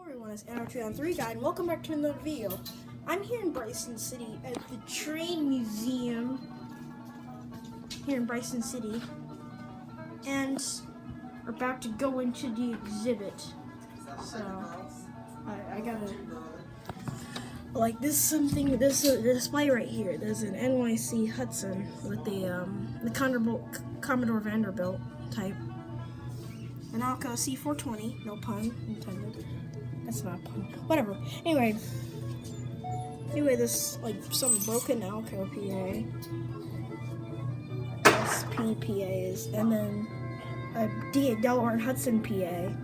Everyone, it's NR2 guy, and welcome back to another video. I'm here in Bryson City at the Train Museum here in Bryson City, and we're about to go into the exhibit. So I gotta this a display right here. There's an NYC Hudson with the Commodore Vanderbilt type. An Alco C420, no pun intended. That's not a pun. Whatever. Anyway, there's some broken Alco PA, SP PAs, and then a Delaware and Hudson PA, a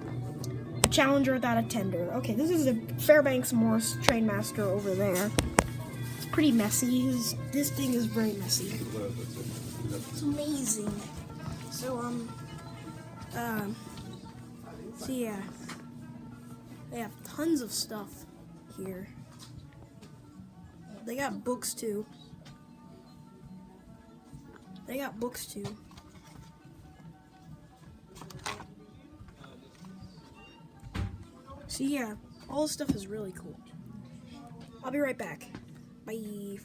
Challenger without a tender. Okay, this is a Fairbanks Morse Trainmaster over there. It's pretty messy. This thing is very messy. It's amazing. So yeah, they have tons of stuff here. They got books too. So yeah, all this stuff is really cool. I'll be right back. Bye.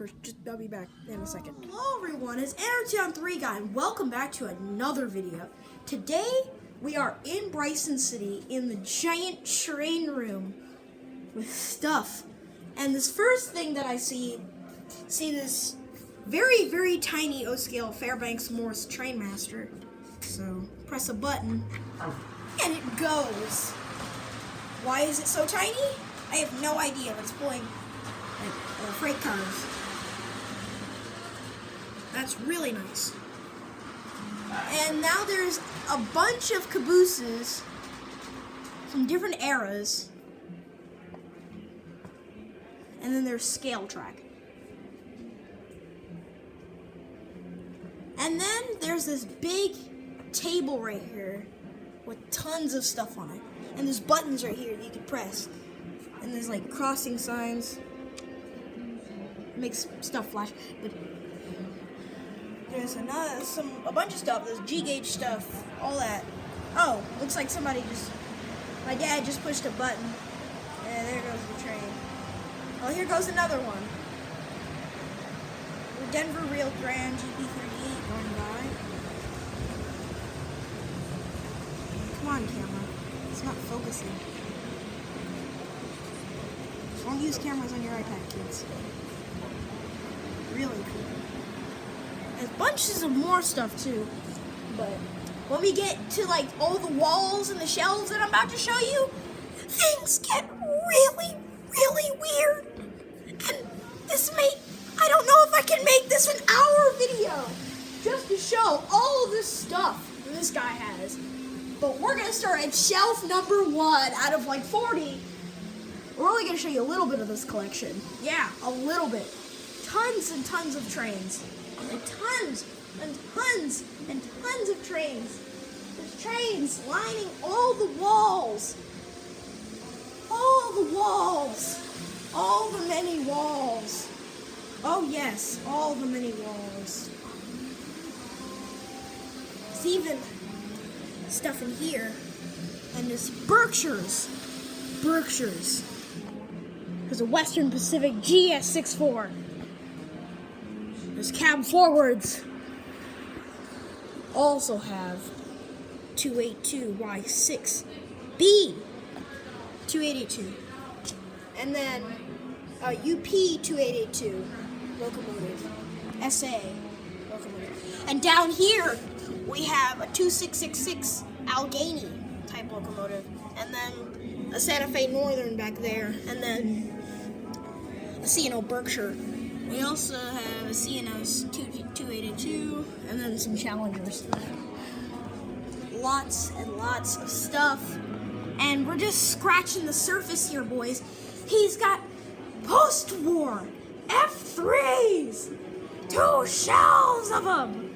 I'll be back in a second. Hello everyone, it's NR2 guy, and welcome back to another video. Today, we are in Bryson City in the giant train room with stuff. And this first thing that I see this very, very tiny O-scale Fairbanks Morse Trainmaster. So press a button and it goes. Why is it so tiny? I have no idea, but it's pulling freight cars. That's really nice. And now there's a bunch of cabooses from different eras. And then there's scale track. And then there's this big table right here with tons of stuff on it. And there's buttons right here that you can press. And there's crossing signs. It makes stuff flash. But there's a bunch of stuff. There's G-gauge stuff, all that. Oh, looks like my dad just pushed a button. And there goes the train. Oh, here goes another one. The Denver Real Grand GP38 going by. Come on, camera. It's not focusing. Don't use cameras on your iPad, kids. Really cool. There's bunches of more stuff too, but when we get to all the walls and the shelves that I'm about to show you, things get really, really weird. And I don't know if I can make this an hour video just to show all of this stuff that this guy has. But we're gonna start at shelf number 1 out of 40. We're only gonna show you a little bit of this collection. Yeah, a little bit. Tons and tons of trains. And tons and tons and tons of trains. There's trains lining all the walls. All the walls. All the many walls. Oh yes, all the many walls. There's even stuff in here. And there's Berkshires. There's a Western Pacific GS64. There's cab forwards. Also have 282Y6B 2882. And then a UP 2882 locomotive. SA locomotive. And down here we have a 2666 Allegheny type locomotive. And then a Santa Fe Northern back there. And then a C&O Berkshire. We also have a C&O's 2882, and then some Challengers. Lots and lots of stuff. And we're just scratching the surface here, boys. He's got post-war F3s! 2 shelves of them!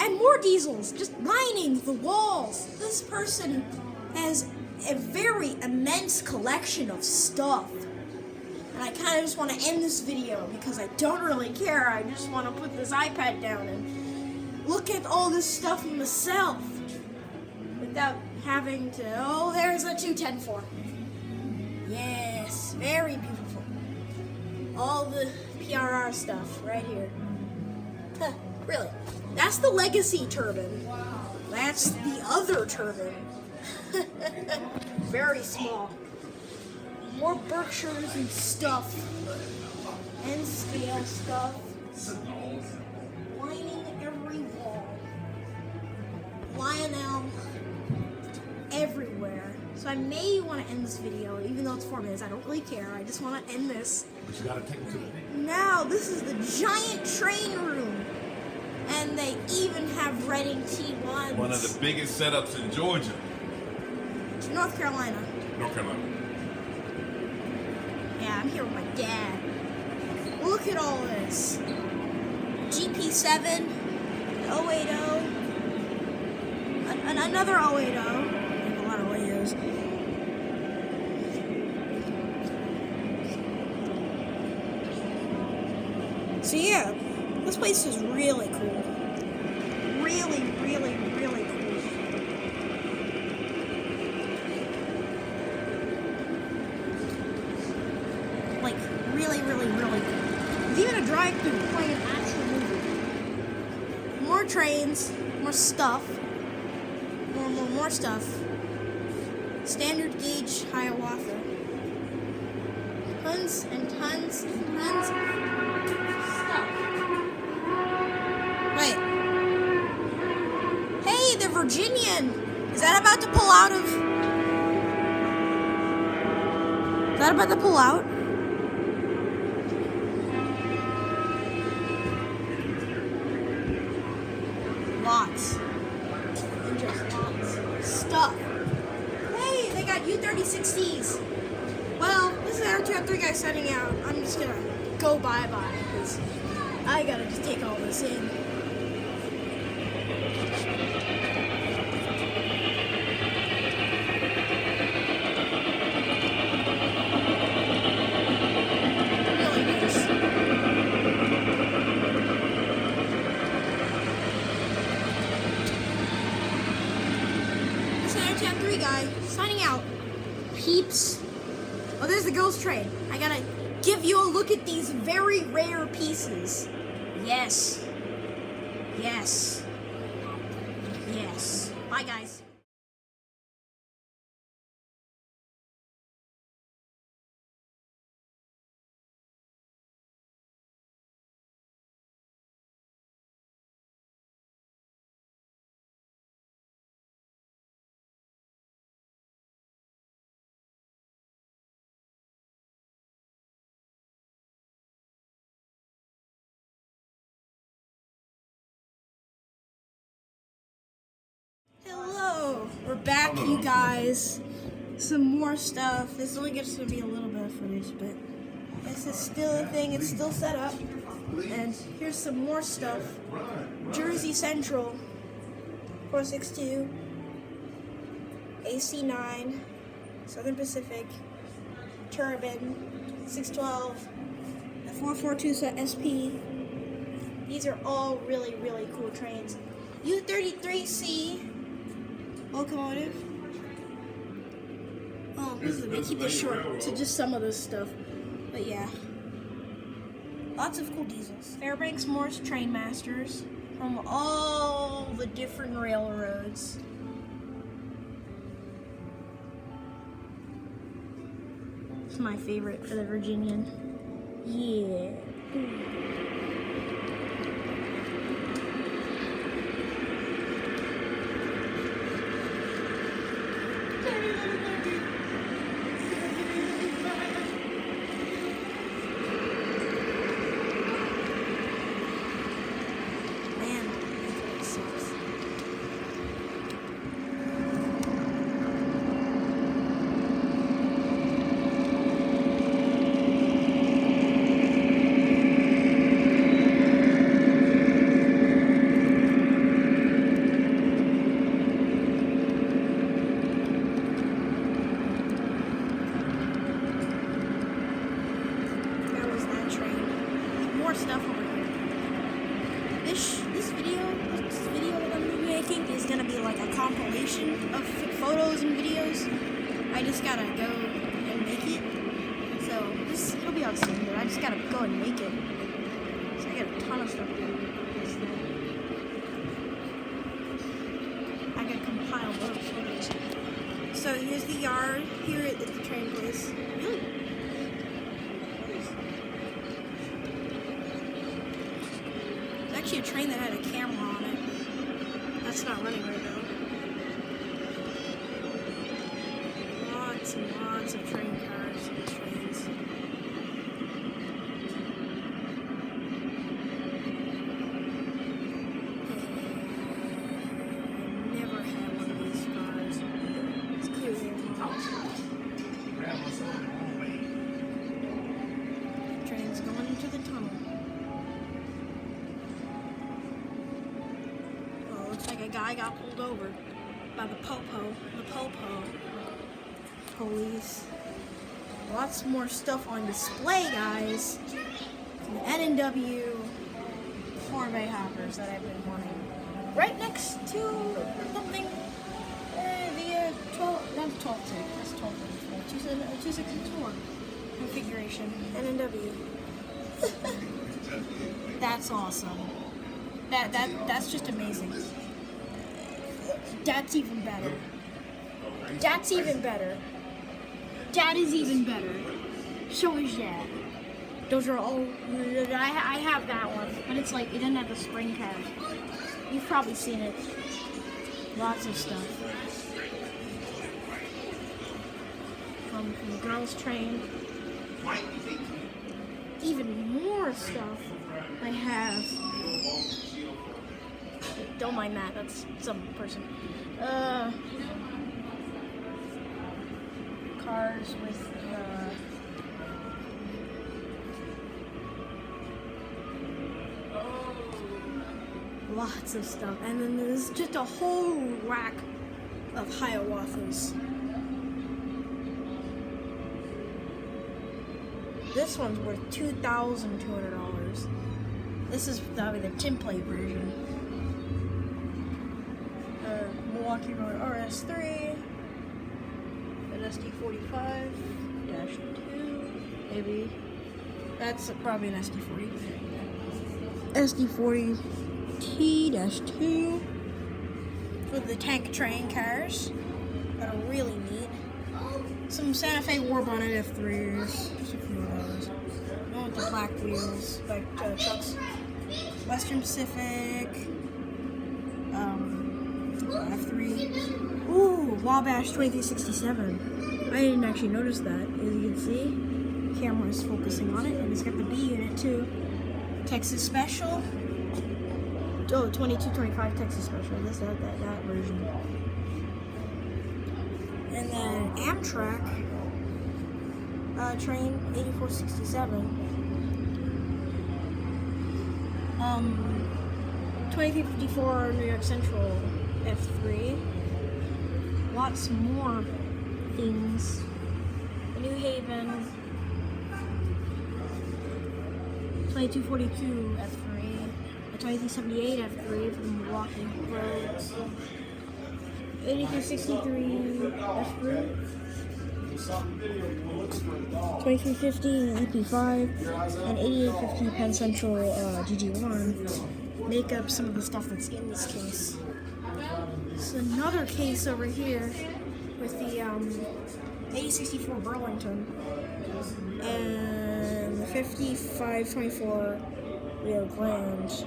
And more diesels, just lining the walls. This person has a very immense collection of stuff. And I kind of just want to end this video because I don't really care. I just want to put this iPad down and look at all this stuff myself without having to, oh, there's a 210-4. Yes, very beautiful. All the PRR stuff right here. Huh, really. That's the legacy turbine. That's the other turbine. Very small. More Berkshires and stuff. And scale stuff. Lining every wall. Lionel everywhere. So I may want to end this video, even though it's 4 minutes. I don't really care. I just want to end this. But you gotta take it to the Now, this is the giant train room. And they even have Reading T1s. one of the biggest setups in Georgia. North Carolina. North Carolina. Yeah, I'm here with my dad. Look at all this. GP7, 080, another 080. I have a lot of 080s. So yeah, this place is really cool. Really, really, really cool. Like, really, really, really cool. There's even a drive-through playing an actual movie. More trains, more stuff. More stuff. Standard gauge Hiawatha. Tons and tons and tons of stuff. Wait. Hey, the Virginian! Is that about to pull out of... Is that about to pull out? Lots. And just lots of stuff. Hey, they got U-3060s. Well, this is our 2-3 guy setting out. I'm just gonna go bye-bye because I gotta just take all this in. Really nice. This is our 2-3 guy signing out. Peeps. Oh, there's the ghost train. I gotta give you a look at these very rare pieces. Yes. Yes. Yes. Bye, guys. Hello, we're back, you guys. Some more stuff. This only gets to be a little bit of footage, but this is still a thing. It's still set up. And here's some more stuff. Jersey Central, 462, AC9, Southern Pacific, Turbine, 612, the 442 SP. These are all really, really cool trains. U33C locomotive. Oh, they keep this short to just some of this stuff. But yeah. Lots of cool diesels. Fairbanks Morse Trainmasters from all the different railroads. It's my favorite for the Virginian. Yeah. like a compilation of photos and videos. I just gotta go and make it. So it'll be out soon, but I just gotta go and make it. So I got a ton of stuff to do. I gotta compile those photos. So here's the yard. Here at the train place. Really? It's actually a train that had a camera on it. That's not running right now. Lots and lots of train cars and trains. I never had one of these cars. It's crazy. Train's going into the tunnel. Oh, looks like a guy got pulled over by the popo police. Lots more stuff on display, guys. The N&W Corvette hoppers that I've been wanting. Right next to something, the 12, not 12 tick, that's 264 configuration, N&W. That's awesome. That's just amazing. That's even better. That's even better. That is even better. So is that. Those are all. I have that one, but it's like it doesn't have the spring tab. You've probably seen it. Lots of stuff. From the girls' train. Even more stuff. I have. Don't mind that. That's some person. Cars with lots of stuff, and then there's just a whole rack of Hiawatha's. This one's worth $2,200. This is probably the template version. Milwaukee Road RS3. SD45-2, maybe. That's probably an SD40. SD40T-2 for the tank train cars that are really neat. Some Santa Fe War Bonnet F3s, just a few of those. One with the black wheels, like trucks. Western Pacific, F3. Ooh, Wabash 2367. I didn't actually notice that. As you can see, the camera is focusing on it, and it's got the B unit too. Texas Special. Oh, 2225 Texas Special. This that version. And then Amtrak train 8467. 2354 New York Central F3. Lots more things. New Haven 2242 F3, a 2378 F3 from Milwaukee Road, 8363 F3, 2350 EP5, and 8850 Penn Central GG1 make up some of the stuff that's in this case. There's another case over here with the 8064 Burlington and the 5524 Rio Grande.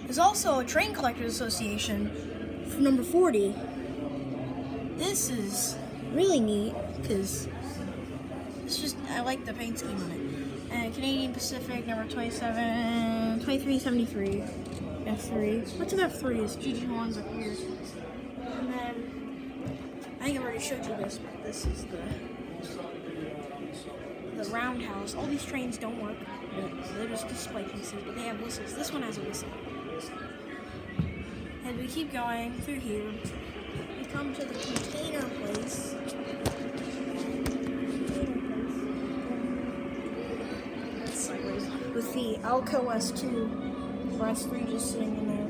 There's also a Train Collectors Association from number 40. This is really neat because it's just, I like the paint scheme on it. And Canadian Pacific number 2373 F3. What's an F3? It's GG1s up here. And then I think I've already showed you this, but this is the roundhouse. All these trains don't work. They're just display pieces, but they have whistles. This one has a whistle. And we keep going through here. We come to the container place. That's sideways. With the Alco S2, or S3 just sitting in there.